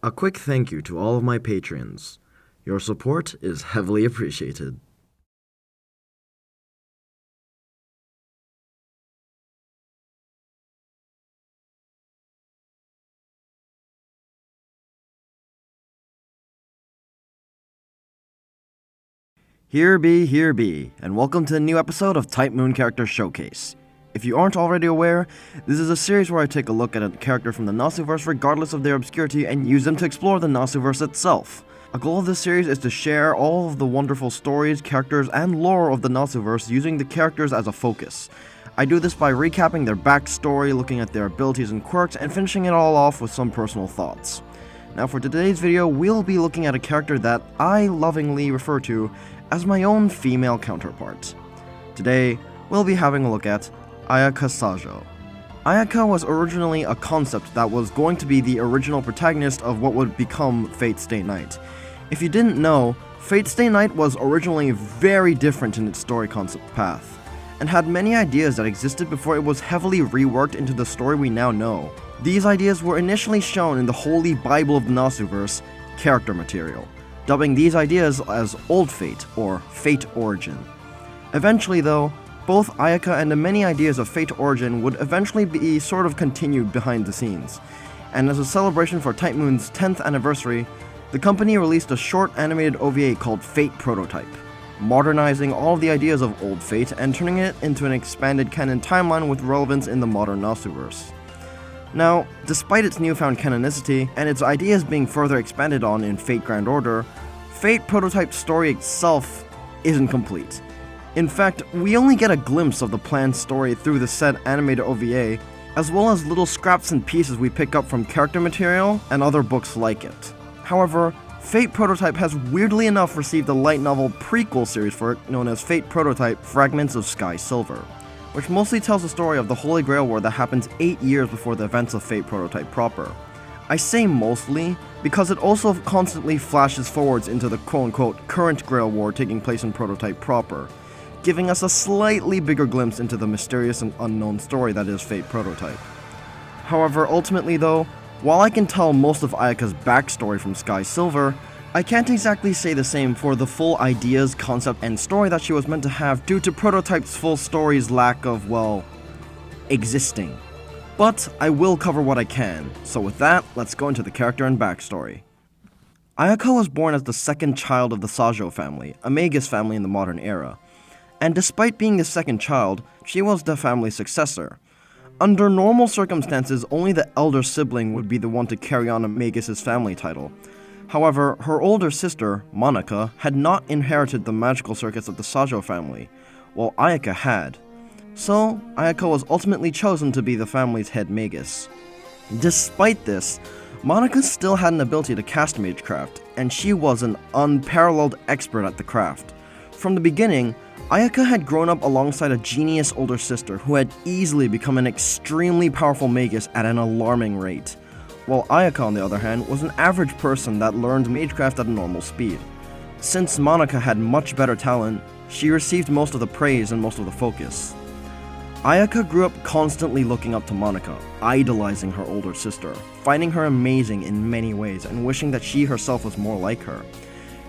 A quick thank you to all of my patrons. Your support is heavily appreciated. Here be, and welcome to a new episode of Type Moon Character Showcase. If you aren't already aware, this is a series where I take a look at a character from the Nasuverse regardless of their obscurity and use them to explore the Nasuverse itself. A goal of this series is to share all of the wonderful stories, characters, and lore of the Nasuverse using the characters as a focus. I do this by recapping their backstory, looking at their abilities and quirks, and finishing it all off with some personal thoughts. Now for today's video, we'll be looking at a character that I lovingly refer to as my own female counterpart. Today, we'll be having a look at Ayaka Sajyou. Ayaka was originally a concept that was going to be the original protagonist of what would become Fate/stay night. If you didn't know, Fate/stay night was originally very different in its story concept path, and had many ideas that existed before it was heavily reworked into the story we now know. These ideas were initially shown in the Holy Bible of the Nasuverse, character material, dubbing these ideas as Old Fate, or Fate Origin. Eventually though, both Ayaka and the many ideas of Fate Origin would eventually be sort of continued behind the scenes, and as a celebration for Type Moon's 10th anniversary, the company released a short animated OVA called Fate Prototype, modernizing all of the ideas of Old Fate and turning it into an expanded canon timeline with relevance in the modern Nasuverse. Now, despite its newfound canonicity, and its ideas being further expanded on in Fate Grand Order, Fate Prototype's story itself isn't complete. In fact, we only get a glimpse of the planned story through the said animated OVA, as well as little scraps and pieces we pick up from character material and other books like it. However, Fate Prototype has weirdly enough received a light novel prequel series for it known as Fate Prototype Fragments of Sky Silver, which mostly tells the story of the Holy Grail War that happens 8 years before the events of Fate Prototype proper. I say mostly because it also constantly flashes forwards into the quote-unquote current Grail War taking place in Prototype proper, giving us a slightly bigger glimpse into the mysterious and unknown story that is Fate Prototype. However, ultimately though, while I can tell most of Ayaka's backstory from Sky Silver, I can't exactly say the same for the full ideas, concept, and story that she was meant to have due to Prototype's full story's lack of, well, existing. But I will cover what I can, so with that, let's go into the character and backstory. Ayaka was born as the second child of the Sajyou family, a Magus family in the modern era, and despite being the second child, she was the family's successor. Under normal circumstances, only the elder sibling would be the one to carry on a Magus' family title. However, her older sister, Monica, had not inherited the magical circuits of the Sajyou family, while Ayaka had. So, Ayaka was ultimately chosen to be the family's head magus. Despite this, Monica still had an ability to cast magecraft, and she was an unparalleled expert at the craft. From the beginning, Ayaka had grown up alongside a genius older sister who had easily become an extremely powerful magus at an alarming rate, while Ayaka, on the other hand, was an average person that learned magecraft at a normal speed. Since Monica had much better talent, she received most of the praise and most of the focus. Ayaka grew up constantly looking up to Monica, idolizing her older sister, finding her amazing in many ways and wishing that she herself was more like her.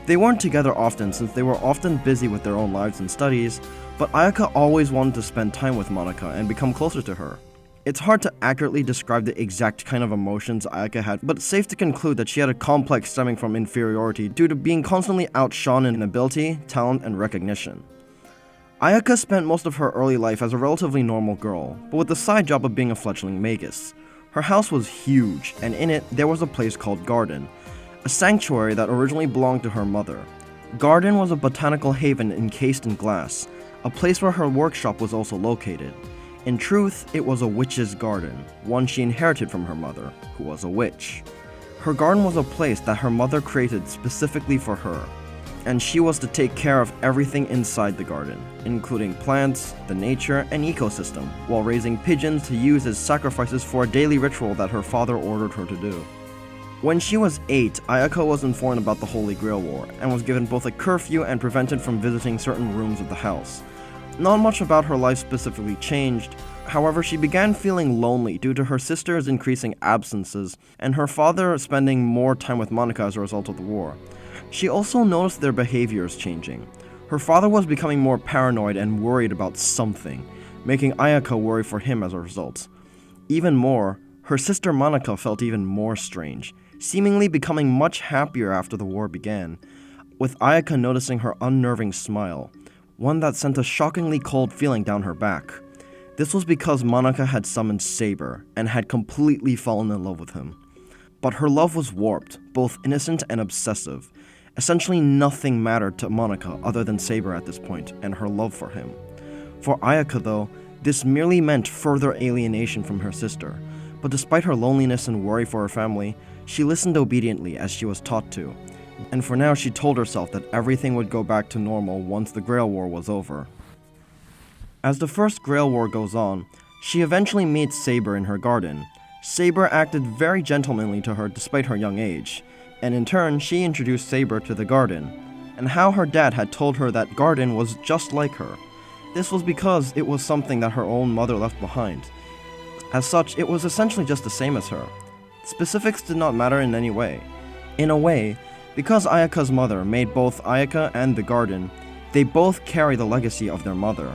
They weren't together often since they were often busy with their own lives and studies, but Ayaka always wanted to spend time with Monica and become closer to her. It's hard to accurately describe the exact kind of emotions Ayaka had, but it's safe to conclude that she had a complex stemming from inferiority due to being constantly outshone in ability, talent, and recognition. Ayaka spent most of her early life as a relatively normal girl, but with the side job of being a fledgling magus. Her house was huge, and in it there was a place called Garden, a sanctuary that originally belonged to her mother. Garden was a botanical haven encased in glass, a place where her workshop was also located. In truth, it was a witch's garden, one she inherited from her mother, who was a witch. Her garden was a place that her mother created specifically for her, and she was to take care of everything inside the garden, including plants, the nature, and ecosystem, while raising pigeons to use as sacrifices for a daily ritual that her father ordered her to do. When she was 8, Ayaka was informed about the Holy Grail War, and was given both a curfew and prevented from visiting certain rooms of the house. Not much about her life specifically changed, However, she began feeling lonely due to her sister's increasing absences and her father spending more time with Monika as a result of the war. She also noticed their behaviors changing. Her father was becoming more paranoid and worried about something, making Ayaka worry for him as a result. Even more, her sister Monika felt even more strange, seemingly becoming much happier after the war began, with Ayaka noticing her unnerving smile, one that sent a shockingly cold feeling down her back. This was because Monika had summoned Saber and had completely fallen in love with him. But her love was warped, both innocent and obsessive. Essentially nothing mattered to Monika other than Saber at this point and her love for him. For Ayaka though, this merely meant further alienation from her sister, but despite her loneliness and worry for her family, she listened obediently as she was taught to, and for now she told herself that everything would go back to normal once the Grail War was over. As the first Grail War goes on, she eventually meets Saber in her garden. Saber acted very gentlemanly to her despite her young age, and in turn she introduced Saber to the garden, and how her dad had told her that garden was just like her. This was because it was something that her own mother left behind. As such, it was essentially just the same as her. Specifics did not matter in any way. In a way, because Ayaka's mother made both Ayaka and the garden, they both carry the legacy of their mother.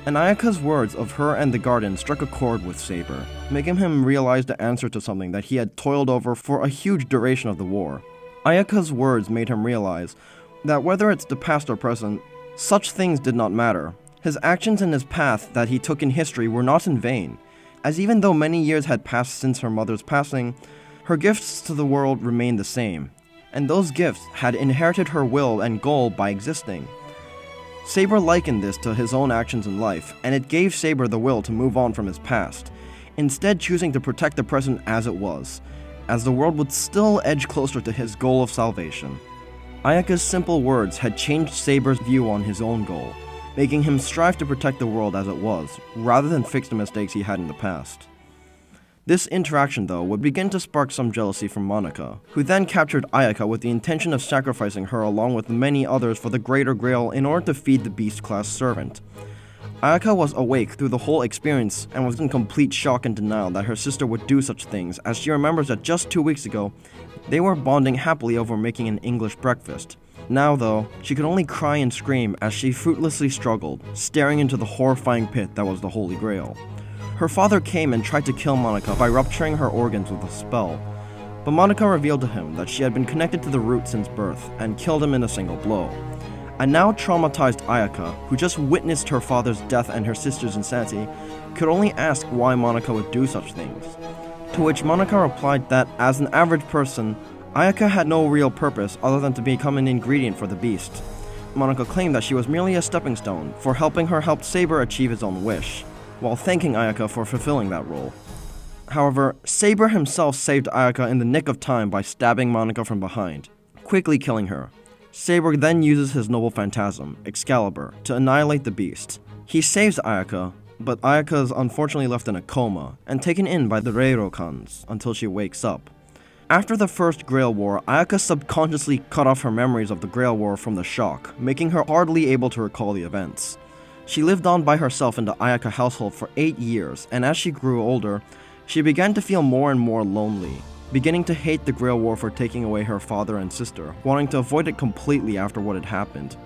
And Ayaka's words of her and the garden struck a chord with Saber, making him realize the answer to something that he had toiled over for a huge duration of the war. Ayaka's words made him realize that whether it's the past or present, such things did not matter. His actions and his path that he took in history were not in vain, as even though many years had passed since her mother's passing, her gifts to the world remained the same, and those gifts had inherited her will and goal by existing. Saber likened this to his own actions in life, and it gave Saber the will to move on from his past, instead choosing to protect the present as it was, as the world would still edge closer to his goal of salvation. Ayaka's simple words had changed Saber's view on his own goal, making him strive to protect the world as it was, rather than fix the mistakes he had in the past. This interaction, though, would begin to spark some jealousy from Monika, who then captured Ayaka with the intention of sacrificing her along with many others for the Greater Grail in order to feed the Beast-class servant. Ayaka was awake through the whole experience and was in complete shock and denial that her sister would do such things, as she remembers that just 2 weeks ago, they were bonding happily over making an English breakfast. Now, though, she could only cry and scream as she fruitlessly struggled, staring into the horrifying pit that was the Holy Grail. Her father came and tried to kill Monika by rupturing her organs with a spell, but Monika revealed to him that she had been connected to the root since birth and killed him in a single blow. A now traumatized Ayaka, who just witnessed her father's death and her sister's insanity, could only ask why Monika would do such things. To which Monika replied that, as an average person, Ayaka had no real purpose other than to become an ingredient for the beast. Monika claimed that she was merely a stepping stone for helping her help Saber achieve his own wish, while thanking Ayaka for fulfilling that role. However, Saber himself saved Ayaka in the nick of time by stabbing Monika from behind, quickly killing her. Saber then uses his noble phantasm, Excalibur, to annihilate the beast. He saves Ayaka, but Ayaka is unfortunately left in a coma and taken in by the Reirokans until she wakes up. After the first Grail War, Ayaka subconsciously cut off her memories of the Grail War from the shock, making her hardly able to recall the events. She lived on by herself in the Ayaka household for 8 years, and as she grew older, she began to feel more and more lonely, beginning to hate the Grail War for taking away her father and sister, wanting to avoid it completely after what had happened.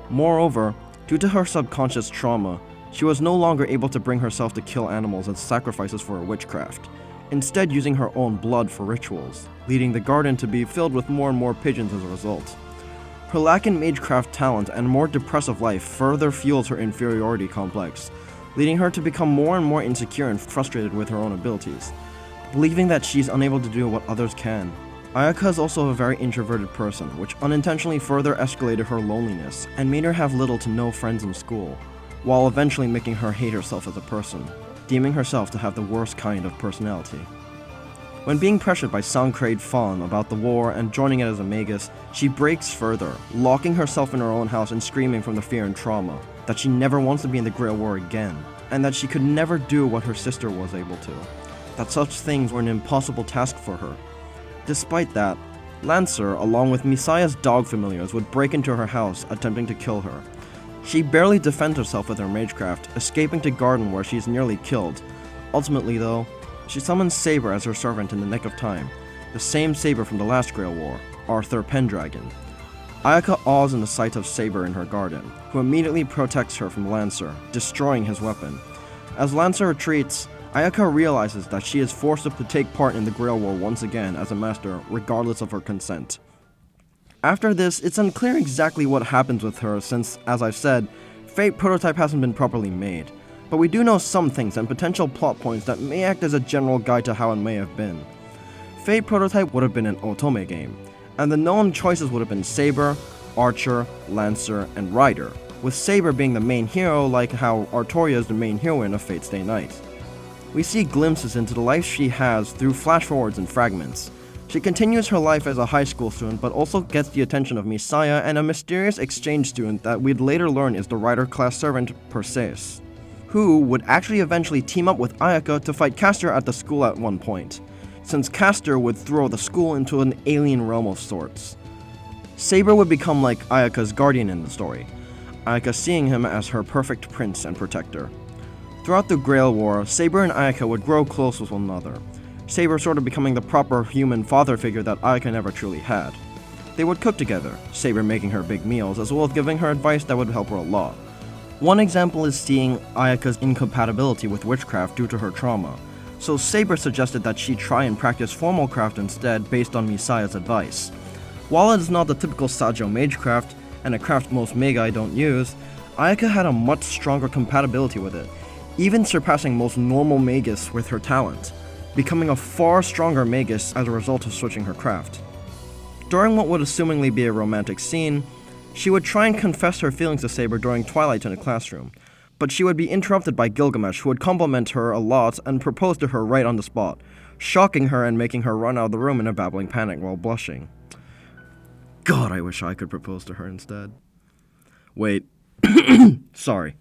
Moreover, due to her subconscious trauma, she was no longer able to bring herself to kill animals as sacrifices for her witchcraft, instead using her own blood for rituals, leading the garden to be filled with more and more pigeons as a result. Her lack in magecraft talent and more depressive life further fuels her inferiority complex, leading her to become more and more insecure and frustrated with her own abilities, believing that she's unable to do what others can. Ayaka is also a very introverted person, which unintentionally further escalated her loneliness and made her have little to no friends in school, while eventually making her hate herself as a person, deeming herself to have the worst kind of personality. When being pressured by Sancred Fawn about the war and joining it as a magus, she breaks further, locking herself in her own house and screaming from the fear and trauma that she never wants to be in the Grail War again, and that she could never do what her sister was able to, that such things were an impossible task for her. Despite that, Lancer, along with Messiah's dog familiars, would break into her house, attempting to kill her. She barely defends herself with her magecraft, escaping to Garden where she's nearly killed. Ultimately though, she summons Saber as her servant in the nick of time, the same Saber from the last Grail War, Arthur Pendragon. Ayaka awes in the sight of Saber in her garden, who immediately protects her from Lancer, destroying his weapon. As Lancer retreats, Ayaka realizes that she is forced to take part in the Grail War once again as a master, regardless of her consent. After this, it's unclear exactly what happens with her since, as I've said, Fate Prototype hasn't been properly made, but we do know some things and potential plot points that may act as a general guide to how it may have been. Fate Prototype would have been an Otome game, and the known choices would have been Saber, Archer, Lancer, and Rider, with Saber being the main hero like how Artoria is the main heroine of Fate's Day Night. We see glimpses into the life she has through flash-forwards and fragments. She continues her life as a high school student, but also gets the attention of Misaya and a mysterious exchange student that we'd later learn is the Rider-class servant Perseus, who would actually eventually team up with Ayaka to fight Castor at the school at one point, since Castor would throw the school into an alien realm of sorts. Saber would become like Ayaka's guardian in the story, Ayaka seeing him as her perfect prince and protector. Throughout the Grail War, Saber and Ayaka would grow close with one another, Saber sort of becoming the proper human father figure that Ayaka never truly had. They would cook together, Saber making her big meals, as well as giving her advice that would help her a lot. One example is seeing Ayaka's incompatibility with witchcraft due to her trauma, so Saber suggested that she try and practice formal craft instead based on Misaya's advice. While it is not the typical Sajyou magecraft, and a craft most Magi don't use, Ayaka had a much stronger compatibility with it, even surpassing most normal Magus with her talent, becoming a far stronger Magus as a result of switching her craft. During what would assumingly be a romantic scene, she would try and confess her feelings to Saber during Twilight in a classroom, but she would be interrupted by Gilgamesh, who would compliment her a lot and propose to her right on the spot, shocking her and making her run out of the room in a babbling panic while blushing. God, I wish I could propose to her instead. Wait. Sorry.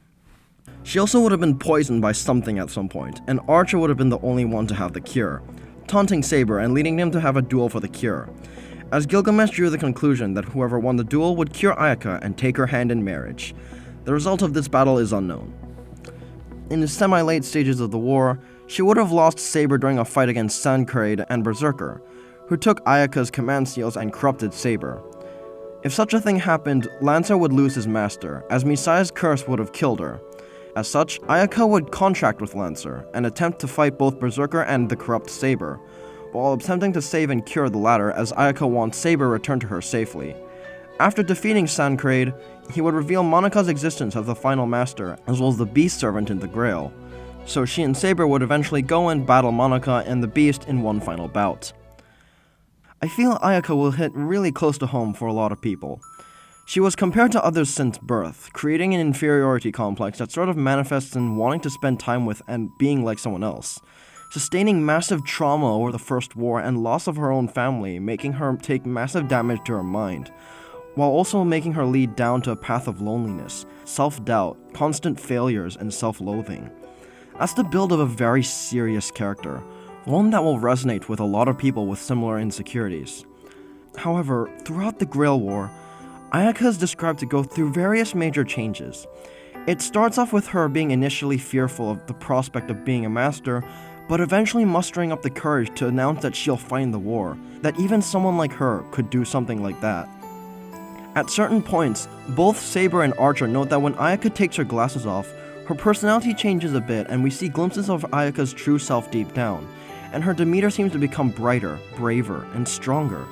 She also would have been poisoned by something at some point, and Archer would have been the only one to have the cure, taunting Saber and leading him to have a duel for the cure, as Gilgamesh drew the conclusion that whoever won the duel would cure Ayaka and take her hand in marriage. The result of this battle is unknown. In the semi-late stages of the war, she would have lost Saber during a fight against Sancraid and Berserker, who took Ayaka's command seals and corrupted Saber. If such a thing happened, Lancer would lose his master, as Misaya's curse would have killed her. As such, Ayaka would contract with Lancer and attempt to fight both Berserker and the corrupt Saber, while attempting to save and cure the latter as Ayaka wants Saber returned to her safely. After defeating Sancraid, he would reveal Monika's existence as the final master, as well as the beast servant in the Grail, so she and Saber would eventually go and battle Monika and the beast in one final bout. I feel Ayaka will hit really close to home for a lot of people. She was compared to others since birth, creating an inferiority complex that sort of manifests in wanting to spend time with and being like someone else, sustaining massive trauma over the First War and loss of her own family, making her take massive damage to her mind, while also making her lead down to a path of loneliness, self-doubt, constant failures, and self-loathing. That's the build of a very serious character, one that will resonate with a lot of people with similar insecurities. However, throughout the Grail War, Ayaka is described to go through various major changes. It starts off with her being initially fearful of the prospect of being a master, but eventually mustering up the courage to announce that she'll find the war, that even someone like her could do something like that. At certain points, both Saber and Archer note that when Ayaka takes her glasses off, her personality changes a bit and we see glimpses of Ayaka's true self deep down, and her demeanor seems to become brighter, braver, and stronger.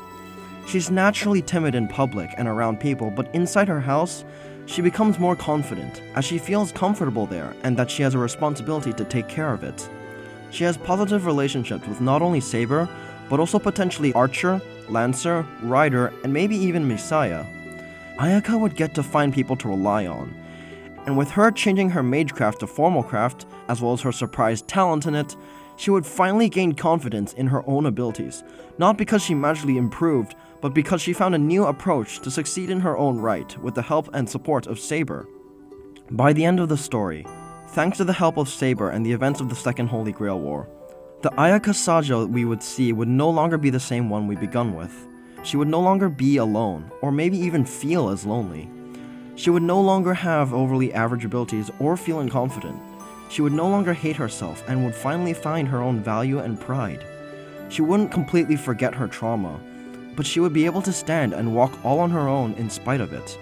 She's naturally timid in public and around people, but inside her house, she becomes more confident, as she feels comfortable there and that she has a responsibility to take care of it. She has positive relationships with not only Saber, but also potentially Archer, Lancer, Rider, and maybe even Misaya. Ayaka would get to find people to rely on, and with her changing her magecraft to formal craft, as well as her surprise talent in it, she would finally gain confidence in her own abilities, not because she magically improved, but because she found a new approach to succeed in her own right with the help and support of Saber. By the end of the story, thanks to the help of Saber and the events of the Second Holy Grail War, the Ayaka Sajyou we would see would no longer be the same one we begun with. She would no longer be alone, or maybe even feel as lonely. She would no longer have overly average abilities or feel incompetent. She would no longer hate herself and would finally find her own value and pride. She wouldn't completely forget her trauma, but she would be able to stand and walk all on her own in spite of it.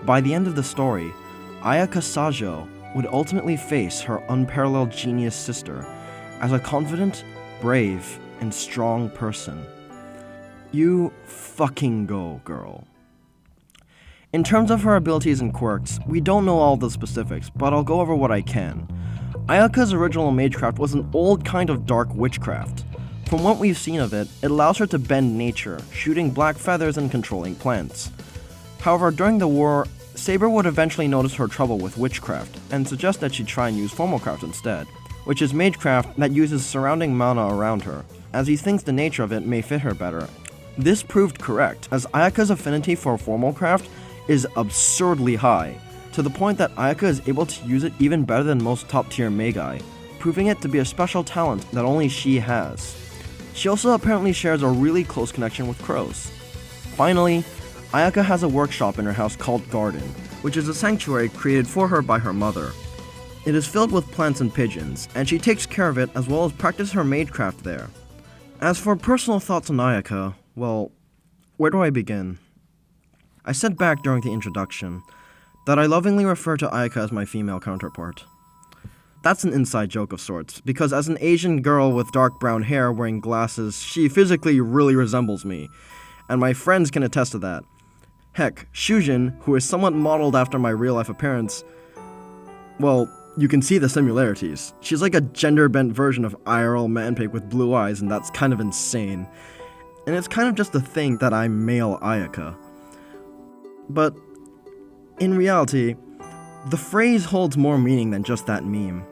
By the end of the story, Ayaka Sajyou would ultimately face her unparalleled genius sister as a confident, brave, and strong person. You fucking go, girl. In terms of her abilities and quirks, we don't know all the specifics, but I'll go over what I can. Ayaka's original magecraft was an old kind of dark witchcraft. From what we've seen of it, it allows her to bend nature, shooting black feathers and controlling plants. However, during the war, Saber would eventually notice her trouble with witchcraft, and suggest that she try and use formalcraft instead, which is magecraft that uses surrounding mana around her, as he thinks the nature of it may fit her better. This proved correct, as Ayaka's affinity for formalcraft is absurdly high, to the point that Ayaka is able to use it even better than most top-tier Magi, proving it to be a special talent that only she has. She also apparently shares a really close connection with crows. Finally, Ayaka has a workshop in her house called Garden, which is a sanctuary created for her by her mother. It is filled with plants and pigeons, and she takes care of it as well as practices her magecraft there. As for personal thoughts on Ayaka, well, where do I begin? I said back during the introduction that I lovingly refer to Ayaka as my female counterpart. That's an inside joke of sorts, because as an Asian girl with dark brown hair wearing glasses, she physically really resembles me, and my friends can attest to that. Heck, Shujin, who is somewhat modeled after my real-life appearance, well, you can see the similarities. She's like a gender-bent version of IRL Manpig with blue eyes, and that's kind of insane. And it's kind of just a thing that I'm male Ayaka. But in reality, the phrase holds more meaning than just that meme.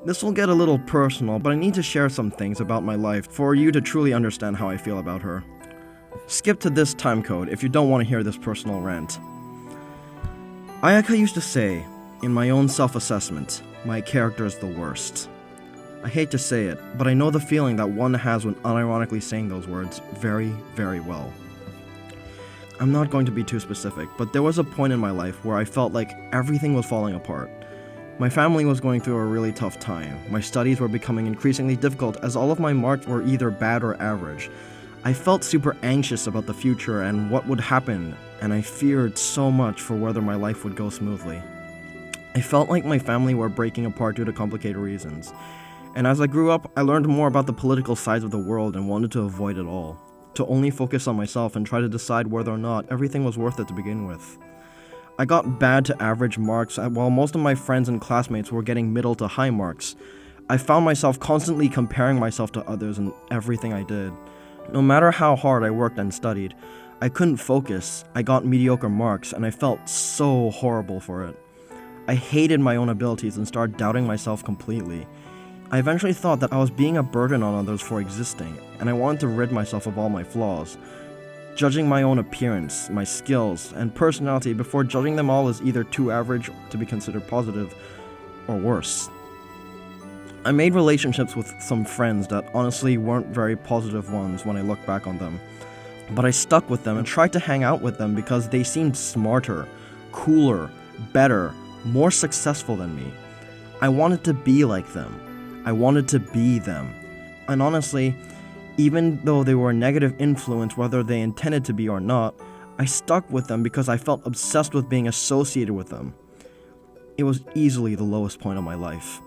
This will get a little personal, but I need to share some things about my life for you to truly understand how I feel about her. Skip to this timecode if you don't want to hear this personal rant. Ayaka used to say, in my own self-assessment, my character is the worst. I hate to say it, but I know the feeling that one has when unironically saying those words very, very well. I'm not going to be too specific, but there was a point in my life where I felt like everything was falling apart. My family was going through a really tough time. My studies were becoming increasingly difficult as all of my marks were either bad or average. I felt super anxious about the future and what would happen, and I feared so much for whether my life would go smoothly. I felt like my family were breaking apart due to complicated reasons, and as I grew up, I learned more about the political sides of the world and wanted to avoid it all, to only focus on myself and try to decide whether or not everything was worth it to begin with. I got bad to average marks while most of my friends and classmates were getting middle to high marks. I found myself constantly comparing myself to others in everything I did. No matter how hard I worked and studied, I couldn't focus, I got mediocre marks, and I felt so horrible for it. I hated my own abilities and started doubting myself completely. I eventually thought that I was being a burden on others for existing, and I wanted to rid myself of all my flaws. Judging my own appearance, my skills, and personality before judging them all as either too average to be considered positive, or worse. I made relationships with some friends that honestly weren't very positive ones when I look back on them. But I stuck with them and tried to hang out with them because they seemed smarter, cooler, better, more successful than me. I wanted to be like them. I wanted to be them. And honestly, even though they were a negative influence whether they intended to be or not, I stuck with them because I felt obsessed with being associated with them. It was easily the lowest point of my life.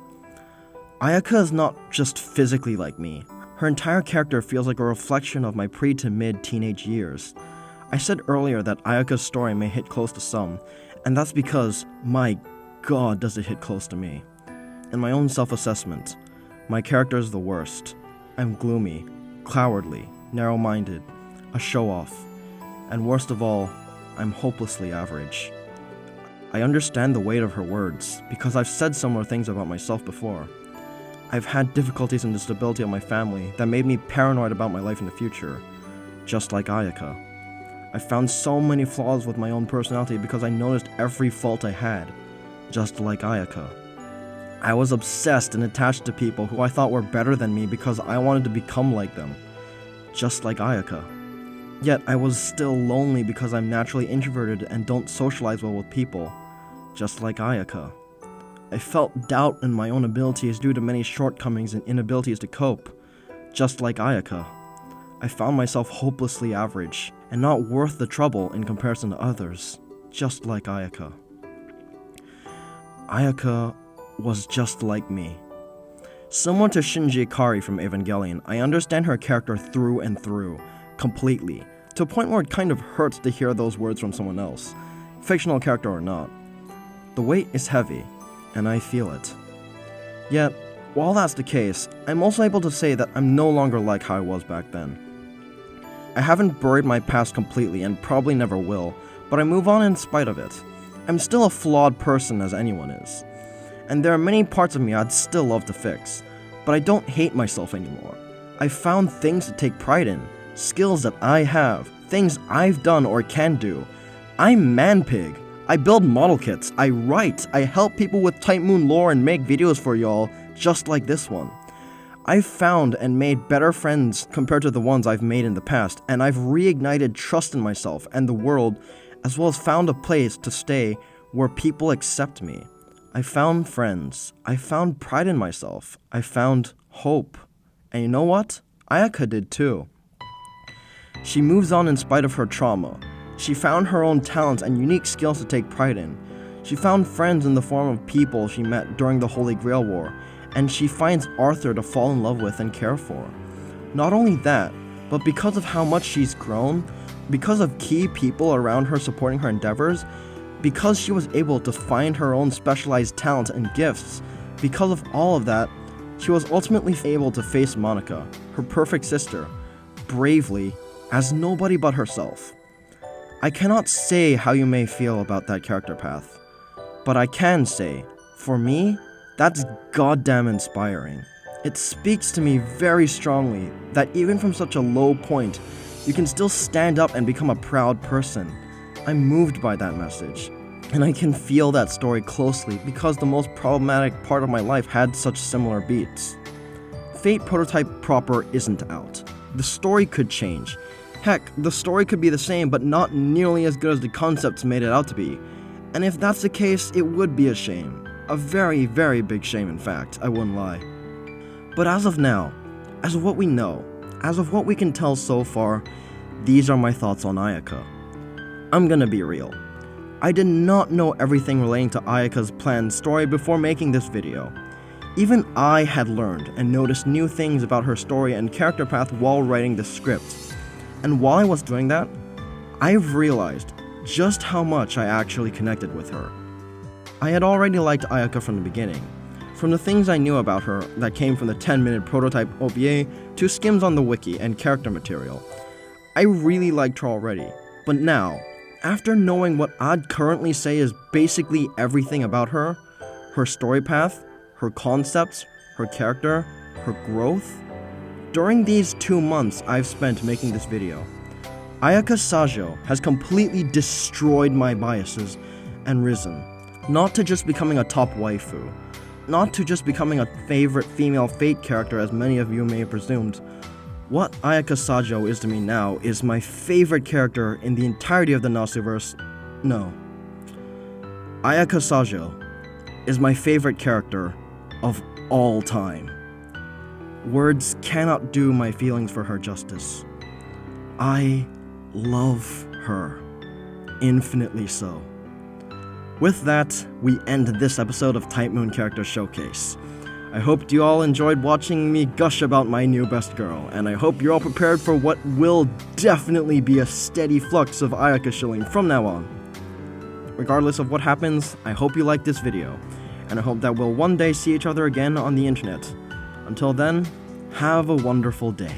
Ayaka is not just physically like me. Her entire character feels like a reflection of my pre to mid teenage years. I said earlier that Ayaka's story may hit close to some, and that's because, my god, does it hit close to me. In my own self-assessment, my character is the worst. I'm gloomy, cowardly, narrow-minded, a show-off, and worst of all, I'm hopelessly average. I understand the weight of her words, because I've said similar things about myself before. I've had difficulties in the stability of my family that made me paranoid about my life in the future, just like Ayaka. I found so many flaws with my own personality because I noticed every fault I had, just like Ayaka. I was obsessed and attached to people who I thought were better than me because I wanted to become like them, just like Ayaka. Yet I was still lonely because I'm naturally introverted and don't socialize well with people, just like Ayaka. I felt doubt in my own abilities due to many shortcomings and inabilities to cope, just like Ayaka. I found myself hopelessly average and not worth the trouble in comparison to others, just like Ayaka. Ayaka was just like me. Similar to Shinji Ikari from Evangelion, I understand her character through and through, completely, to a point where it kind of hurts to hear those words from someone else, fictional character or not. The weight is heavy, and I feel it. Yet, while that's the case, I'm also able to say that I'm no longer like how I was back then. I haven't buried my past completely and probably never will, but I move on in spite of it. I'm still a flawed person as anyone is. And there are many parts of me I'd still love to fix, but I don't hate myself anymore. I've found things to take pride in, skills that I have, things I've done or can do. I'm Manpig. I build model kits, I write, I help people with Type Moon lore and make videos for y'all, just like this one. I've found and made better friends compared to the ones I've made in the past, and I've reignited trust in myself and the world, as well as found a place to stay where people accept me. I found friends, I found pride in myself, I found hope. And you know what? Ayaka did too. She moves on in spite of her trauma. She found her own talents and unique skills to take pride in. She found friends in the form of people she met during the Holy Grail War, and she finds Arthur to fall in love with and care for. Not only that, but because of how much she's grown, because of key people around her supporting her endeavors, because she was able to find her own specialized talents and gifts, because of all of that, she was ultimately able to face Monica, her perfect sister, bravely, as nobody but herself. I cannot say how you may feel about that character path, but I can say, for me, that's goddamn inspiring. It speaks to me very strongly that even from such a low point, you can still stand up and become a proud person. I'm moved by that message, and I can feel that story closely because the most problematic part of my life had such similar beats. Fate Prototype proper isn't out. The story could change. Heck, the story could be the same but not nearly as good as the concepts made it out to be. And if that's the case, it would be a shame. A very, very big shame in fact, I wouldn't lie. But as of now, as of what we know, as of what we can tell so far, these are my thoughts on Ayaka. I'm gonna be real. I did not know everything relating to Ayaka's planned story before making this video. Even I had learned and noticed new things about her story and character path while writing the script. And while I was doing that, I've realized just how much I actually connected with her. I had already liked Ayaka from the beginning. From the things I knew about her that came from the 10-minute prototype OVA to skims on the wiki and character material. I really liked her already, but now, after knowing what I'd currently say is basically everything about her, her story path, her concepts, her character, her growth, during these 2 months I've spent making this video, Ayaka Sajyou has completely destroyed my biases and risen, not to just becoming a top waifu, not to just becoming a favorite female Fate character as many of you may have presumed. What Ayaka Sajyou is to me now is my favorite character in the entirety of the Nasuverse. No. Ayaka Sajyou is my favorite character of all time. Words cannot do my feelings for her justice. I love her. Infinitely so. With that, we end this episode of Type Moon Character Showcase. I hope you all enjoyed watching me gush about my new best girl, and I hope you're all prepared for what will definitely be a steady flux of Ayaka shilling from now on. Regardless of what happens, I hope you liked this video, and I hope that we'll one day see each other again on the internet. Until then, have a wonderful day.